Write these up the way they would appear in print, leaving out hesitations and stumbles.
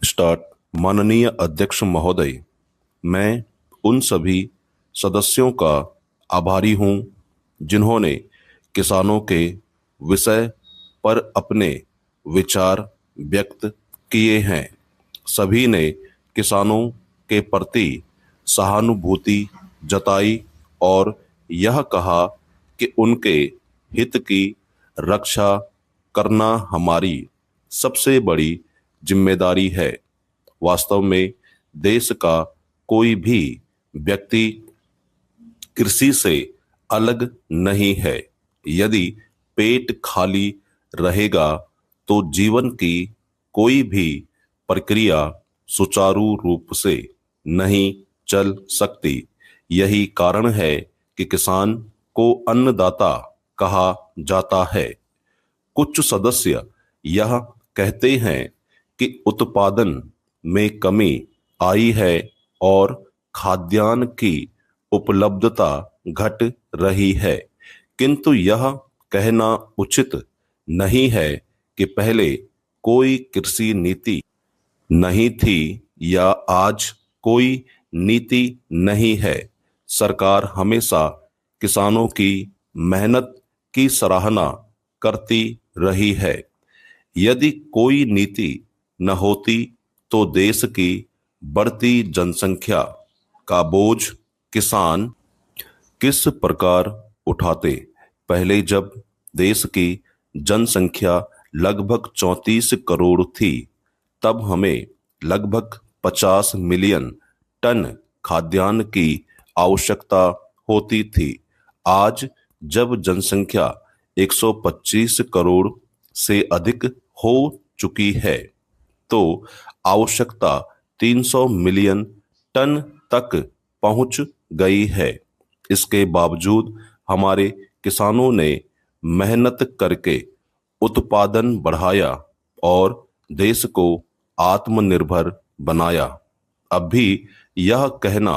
Start. माननीय अध्यक्ष महोदय, मैं उन सभी सदस्यों का आभारी हूं जिन्होंने किसानों के विषय पर अपने विचार व्यक्त किए हैं। सभी ने किसानों के प्रति सहानुभूति जताई और यह कहा कि उनके हित की रक्षा करना हमारी सबसे बड़ी जिम्मेदारी है। वास्तव में देश का कोई भी व्यक्ति कृषि से अलग नहीं है। यदि पेट खाली रहेगा तो जीवन की कोई भी प्रक्रिया सुचारू रूप से नहीं चल सकती। यही कारण है कि किसान को अन्नदाता कहा जाता है। कुछ सदस्य यह कहते हैं कि उत्पादन में कमी आई है और खाद्यान्न की उपलब्धता घट रही है, किंतु यह कहना उचित नहीं है कि पहले कोई कृषि नीति नहीं थी या आज कोई नीति नहीं है। सरकार हमेशा किसानों की मेहनत की सराहना करती रही है। यदि कोई नीति न होती तो देश की बढ़ती जनसंख्या का बोझ किसान किस प्रकार उठाते। पहले जब देश की जनसंख्या लगभग 34 करोड़ थी, तब हमें लगभग 50 मिलियन टन खाद्यान्न की आवश्यकता होती थी। आज जब जनसंख्या 125 करोड़ से अधिक हो चुकी है, तो आवश्यकता 300 मिलियन टन तक पहुंच गई है। इसके बावजूद हमारे किसानों ने मेहनत करके उत्पादन बढ़ाया और देश को आत्मनिर्भर बनाया। अब भी यह कहना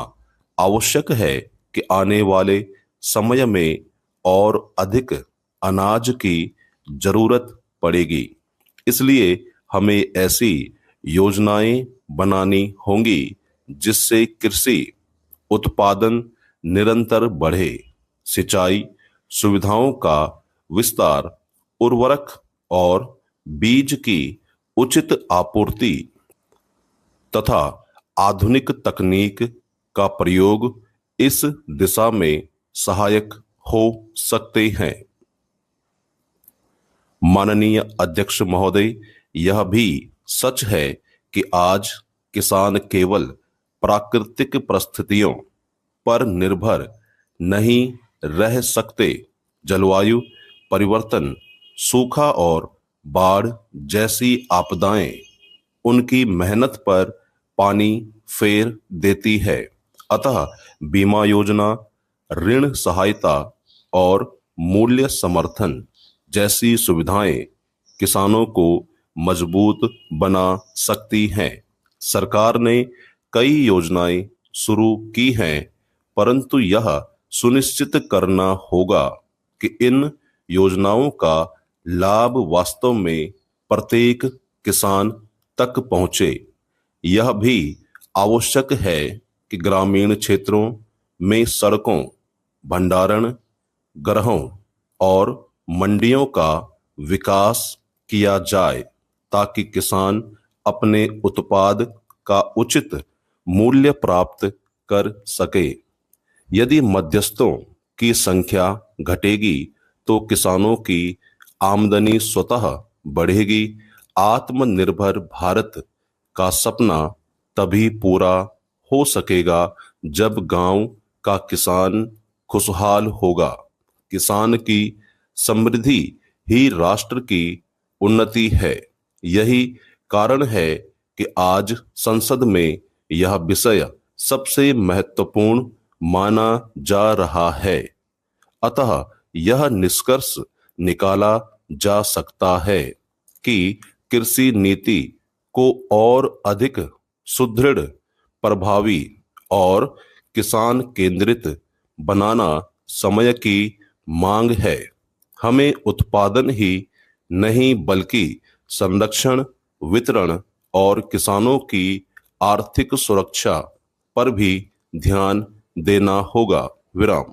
आवश्यक है कि आने वाले समय में और अधिक अनाज की जरूरत पड़ेगी। इसलिए हमें ऐसी योजनाएं बनानी होंगी जिससे कृषि उत्पादन निरंतर बढ़े। सिंचाई सुविधाओं का विस्तार, उर्वरक और बीज की उचित आपूर्ति तथा आधुनिक तकनीक का प्रयोग इस दिशा में सहायक हो सकते हैं। माननीय अध्यक्ष महोदय, यह भी सच है कि आज किसान केवल प्राकृतिक परिस्थितियों पर निर्भर नहीं रह सकते। जलवायु परिवर्तन, सूखा और बाढ़ जैसी आपदाएं उनकी मेहनत पर पानी फेर देती है। अतः बीमा योजना, ऋण सहायता और मूल्य समर्थन जैसी सुविधाएं किसानों को मजबूत बना सकती हैं। सरकार ने कई योजनाएं शुरू की हैं, परंतु यह सुनिश्चित करना होगा कि इन योजनाओं का लाभ वास्तव में प्रत्येक किसान तक पहुंचे। यह भी आवश्यक है कि ग्रामीण क्षेत्रों में सड़कों, भंडारण गृहों और मंडियों का विकास किया जाए ताकि किसान अपने उत्पाद का उचित मूल्य प्राप्त कर सके। यदि मध्यस्थों की संख्या घटेगी तो किसानों की आमदनी स्वतः बढ़ेगी। आत्मनिर्भर भारत का सपना तभी पूरा हो सकेगा जब गांव का किसान खुशहाल होगा। किसान की समृद्धि ही राष्ट्र की उन्नति है। यही कारण है कि आज संसद में यह विषय सबसे महत्वपूर्ण माना जा रहा है। अतः यह निष्कर्ष निकाला जा सकता है कि कृषि नीति को और अधिक सुदृढ़, प्रभावी और किसान केंद्रित बनाना समय की मांग है। हमें उत्पादन ही नहीं बल्कि संरक्षण, वितरण और किसानों की आर्थिक सुरक्षा पर भी ध्यान देना होगा। विराम।